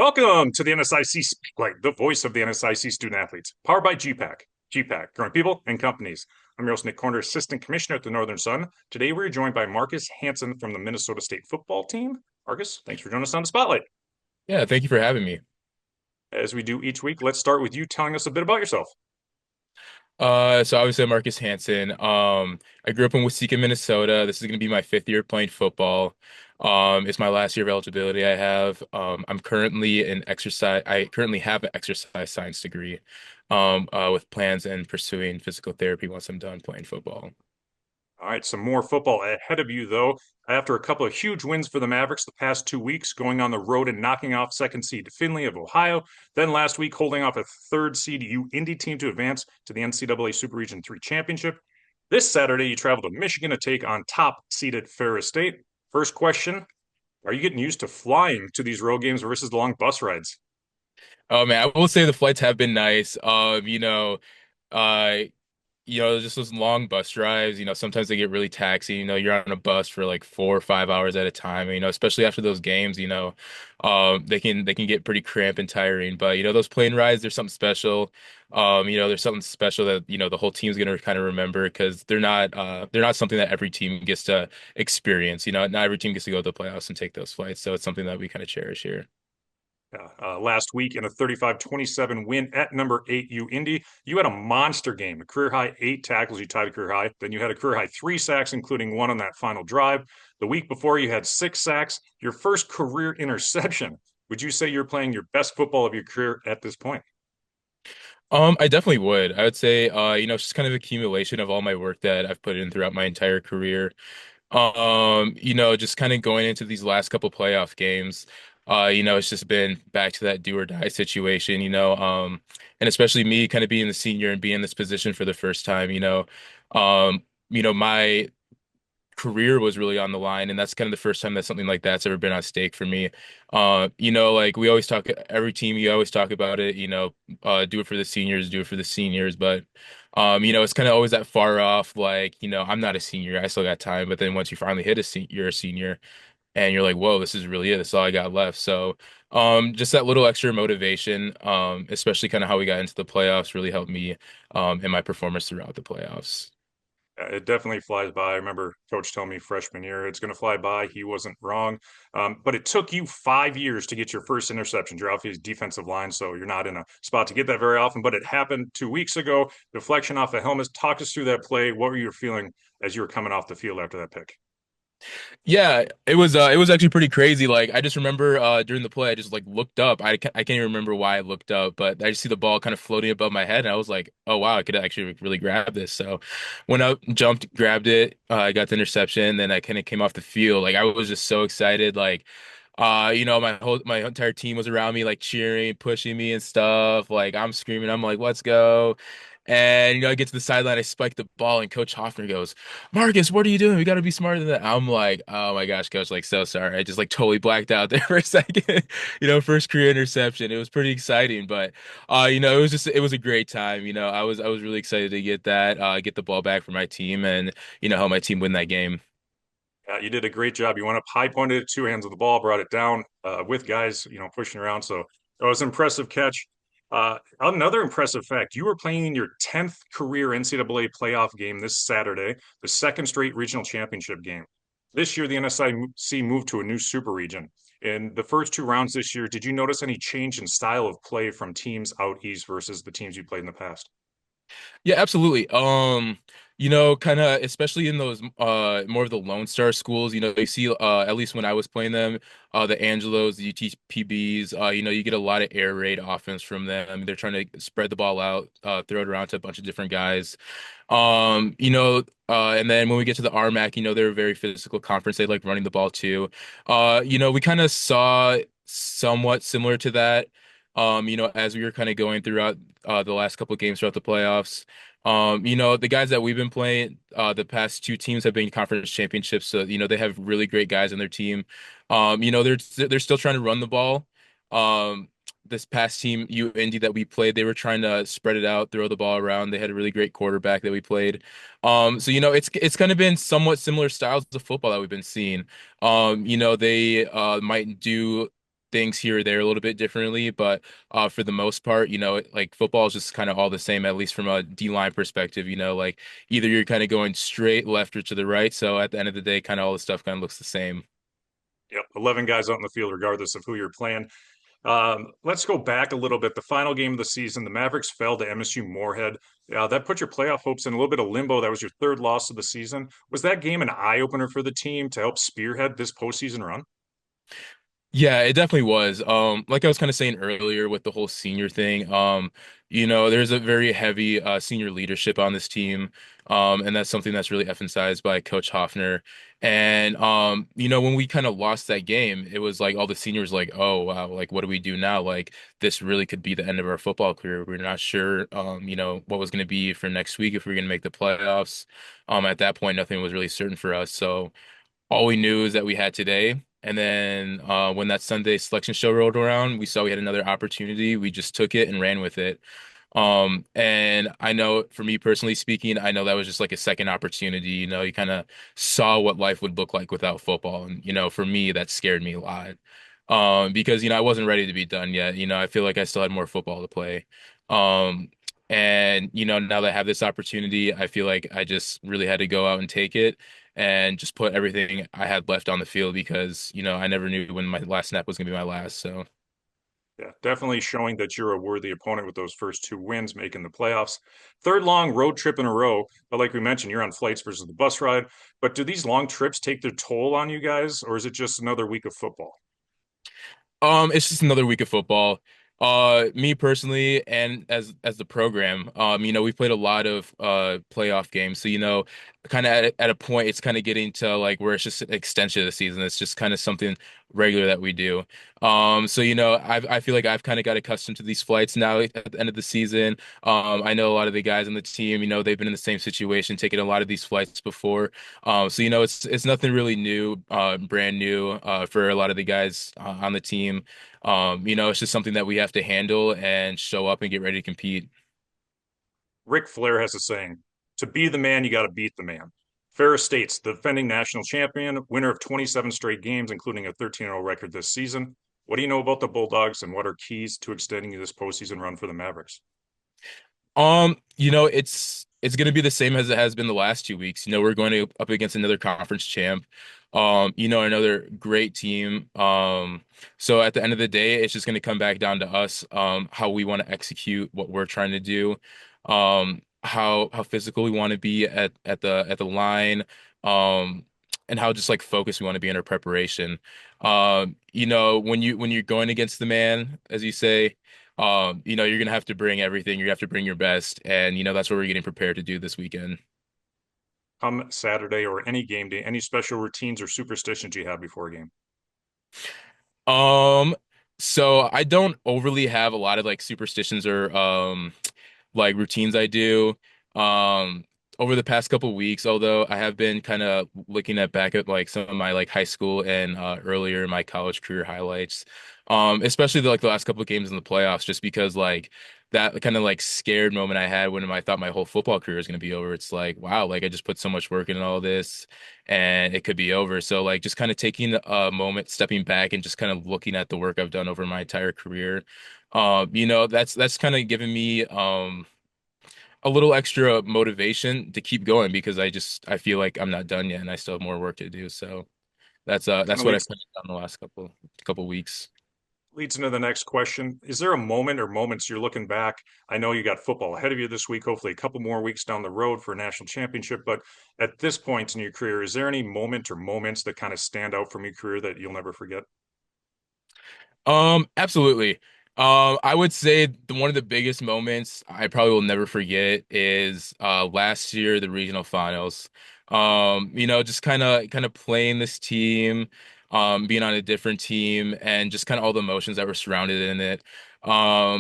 Welcome to the NSIC Spotlight, the voice of the NSIC student athletes, powered by gpac. gpac, growing people and companies. I'm your host, Nick Corner, Assistant Commissioner at the Northern Sun. Today, we're joined by Marcus Hansen from the Minnesota State football team. Marcus, thanks for joining us on the Spotlight. Yeah, thank you for having me. As we do each week, let's start with you telling us a bit about yourself. So obviously I'm Marcus Hansen. I grew up in Waseca, Minnesota. This is going to be my fifth year playing football. It's my last year of eligibility I have. I currently have an exercise science degree, with plans and pursuing physical therapy once I'm done playing football. All right, some more football ahead of you, though. After a couple of huge wins for the Mavericks the past 2 weeks, going on the road and knocking off second seed Finley of Ohio, then last week holding off a third seed U Indy team to advance to the NCAA Super Region 3 Championship. This Saturday, you travel to Michigan to take on top seeded Ferris State. First question: are you getting used to flying to these road games versus the long bus rides? Oh man, I will say the flights have been nice. Uh, just those long bus drives, sometimes they get really taxing. You're on a bus for like 4 or 5 hours at a time. Especially after those games, they can get pretty cramped and tiring. But those plane rides, there's something special. There's something special that the whole team's gonna kind of remember because they're not something that every team gets to experience. Not every team gets to go to the playoffs and take those flights. So it's something that we kind of cherish here. Last week in a 35-27 win at number 8 U Indy, you had a monster game, a career high 8 tackles. You tied a career high. Then you had a career high 3 sacks, including one on that final drive. The week before, you had 6 sacks, your first career interception. Would you say you're playing your best football of your career at this point? I definitely would. I would say, it's just kind of accumulation of all my work that I've put in throughout my entire career. Just kind of going into these last couple playoff games, it's just been back to that do or die situation, and especially me kind of being the senior and being in this position for the first time, my career was really on the line, and that's kind of the first time that something like that's ever been on stake for me. Like we always talk, every team, you always talk about it, do it for the seniors, do it for the seniors, but it's kind of always that far off, like, I'm not a senior, I still got time, but then once you finally hit you're a senior, and you're like, whoa, this is really it, this is all I got left. So, just that little extra motivation, especially kind of how we got into the playoffs, really helped me, in my performance throughout the playoffs. It definitely flies by. I remember Coach telling me freshman year it's going to fly by. He wasn't wrong. But it took you 5 years to get your first interception. You're off his defensive line, so you're not in a spot to get that very often. But it happened 2 weeks ago. Deflection off the helmet. Talk us through that play. What were you feeling as you were coming off the field after that pick? Yeah, it was actually pretty crazy. Like I just remember during the play I just like looked up. I can't even remember why I looked up, but I just see the ball kind of floating above my head and I was like, "Oh wow, I could actually really grab this." So went up, jumped, grabbed it, I got the interception, then I kind of came off the field. Like I was just so excited like my entire team was around me like cheering, pushing me and stuff. Like I'm screaming, I'm like, "Let's go." And I get to the sideline, I spike the ball, and Coach Hoffner goes, Marcus, what are you doing? We got to be smarter than that. I'm like, oh my gosh, Coach, like so sorry. I just like totally blacked out there for a second. First career interception. It was pretty exciting, but it was a great time. I was really excited to get the ball back for my team and help my team win that game. You did a great job. You went up high, pointed it, 2 hands of the ball, brought it down with guys, pushing around. So it was an impressive catch. Another impressive fact: you were playing in your 10th career NCAA playoff game this Saturday, the second straight regional championship game. This year, the NSIC moved to a new super region. In the first 2 rounds this year, did you notice any change in style of play from teams out east versus the teams you played in the past? Yeah, absolutely. Kind of especially in those more of the Lone Star schools, you see at least when I was playing them, the Angelos, the UTPBs, you get a lot of air raid offense from them. They're trying to spread the ball out, throw it around to a bunch of different guys. And then when we get to the RMAC, they're a very physical conference. They like running the ball too. We kind of saw somewhat similar to that. As we were kind of going throughout the last couple of games throughout the playoffs. The guys that we've been playing, the past two teams have been conference championships, so they have really great guys on their team. They're still trying to run the ball. This past team, Indy that we played, they were trying to spread it out, throw the ball around. They had a really great quarterback that we played. So it's kind of been somewhat similar styles of football that we've been seeing. They might do things here or there a little bit differently, but for the most part, like football is just kind of all the same, at least from a D-line perspective, like either you're kind of going straight left or to the right. So at the end of the day, kind of all the stuff kind of looks the same. Yep, 11 guys out in the field, regardless of who you're playing. Let's go back a little bit. The final game of the season, the Mavericks fell to MSU Moorhead. That put your playoff hopes in a little bit of limbo. That was your third loss of the season. Was that game an eye opener for the team to help spearhead this postseason run? Yeah, it definitely was. Like I was kind of saying earlier with the whole senior thing, there's a very heavy senior leadership on this team. And that's something that's really emphasized by Coach Hoffner. And when we kind of lost that game, it was like all the seniors like, oh wow, like what do we do now? Like this really could be the end of our football career. We're not sure what was gonna be for next week if we are gonna make the playoffs. At that point, nothing was really certain for us. So all we knew is that we had today. And then when that Sunday selection show rolled around, we saw we had another opportunity. We just took it and ran with it. And I know for me personally speaking, I know that was just like a second opportunity. You kind of saw what life would look like without football. And, for me, that scared me a lot. Because, I wasn't ready to be done yet. I feel like I still had more football to play. Um, and, now that I have this opportunity, I feel like I just really had to go out and take it and just put everything I had left on the field because, I never knew when my last snap was going to be my last. So. Yeah, definitely showing that you're a worthy opponent with those first two wins, making the playoffs. Third long road trip in a row. But like we mentioned, you're on flights versus the bus ride. But do these long trips take their toll on you guys, or is it just another week of football? It's just another week of football. Me personally, and as the program, we've played a lot of playoff games. So, kind of at a point, it's kind of getting to like where it's just an extension of the season. It's just kind of something regular that we do. So I feel like I've kind of got accustomed to these flights now at the end of the season. I know a lot of the guys on the team, they've been in the same situation, taking a lot of these flights before. So it's nothing really new, brand new for a lot of the guys on the team. It's just something that we have to handle and show up and get ready to compete. Ric Flair has a saying, to be the man, you got to beat the man. Ferris State's the defending national champion, winner of 27 straight games, including a 13-0 record this season. What do you know about the Bulldogs and what are keys to extending this postseason run for the Mavericks? It's gonna be the same as it has been the last 2 weeks. We're going up against another conference champ. Another great team. So at the end of the day, it's just gonna come back down to us, how we want to execute what we're trying to do, how physical we want to be at the line, and how just like focused we want to be in our preparation. When you're going against the man, as you say. You're gonna have to bring everything. You have to bring your best, and that's what we're getting prepared to do this weekend. Come Saturday or any game day, any special routines or superstitions you have before a game? Um, so I don't overly have a lot of like superstitions or like routines I do. Um, Over the past couple weeks, although I have been kind of looking at back at like some of my like high school and earlier in my college career highlights. Especially like the last couple of games in the playoffs, just because like that kind of like scared moment I had when I thought my whole football career was going to be over. It's like, wow, like I just put so much work in all this and it could be over. So like just kind of taking a moment, stepping back and just kind of looking at the work I've done over my entire career. That's kind of given me a little extra motivation to keep going because I feel like I'm not done yet and I still have more work to do. So Kind that's of what I've leads done the last couple weeks. leads into the next question. Is there a moment or moments you're looking back? I know you got football ahead of you this week, hopefully a couple more weeks down the road for a national championship, but at this point in your career, is there any moment or moments that kind of stand out from your career that you'll never forget? Absolutely. I would say one of the biggest moments I probably will never forget is last year the regional finals. Just kind of playing this team, being on a different team, and just kind of all the emotions that were surrounded in it. I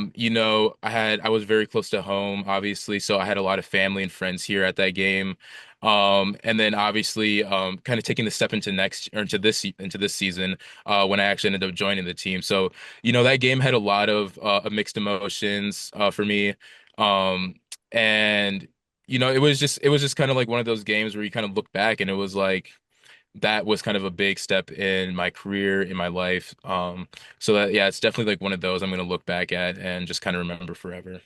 was very close to home, obviously, so I had a lot of family and friends here at that game. And then obviously, kind of taking the step into next or into this season when I actually ended up joining the team. So, that game had a lot of mixed emotions for me. Um, and it was just kind of like one of those games where you kind of look back and it was like that was kind of a big step in my career, in my life. So that, yeah, it's definitely like one of those I'm going to look back at and just kind of remember forever.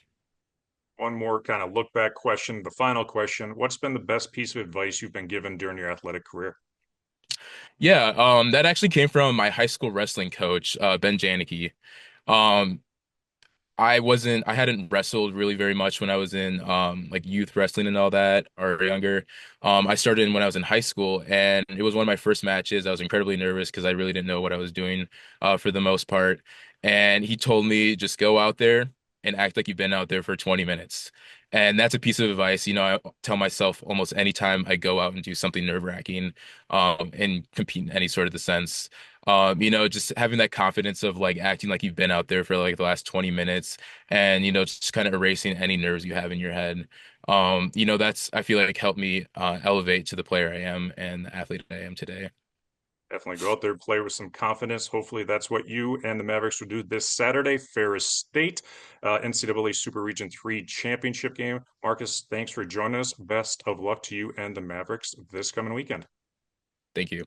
One more kind of look back question, the final question. What's been the best piece of advice you've been given during your athletic career? Yeah, that actually came from my high school wrestling coach, Ben Janicki. Um, I hadn't wrestled really very much when I was in like youth wrestling and all that or younger. I started when I was in high school and it was one of my first matches. I was incredibly nervous because I really didn't know what I was doing for the most part. And he told me just go out there and act like you've been out there for 20 minutes. And that's a piece of advice, I tell myself almost anytime I go out and do something nerve-wracking and compete in any sort of the sense. Just having that confidence of like acting like you've been out there for like the last 20 minutes and, just kind of erasing any nerves you have in your head. That's, I feel like helped me elevate to the player I am and the athlete I am today. Definitely go out there, play with some confidence. Hopefully, that's what you and the Mavericks will do this Saturday. Ferris State, NCAA Super Region 3 championship game. Marcus, thanks for joining us. Best of luck to you and the Mavericks this coming weekend. Thank you.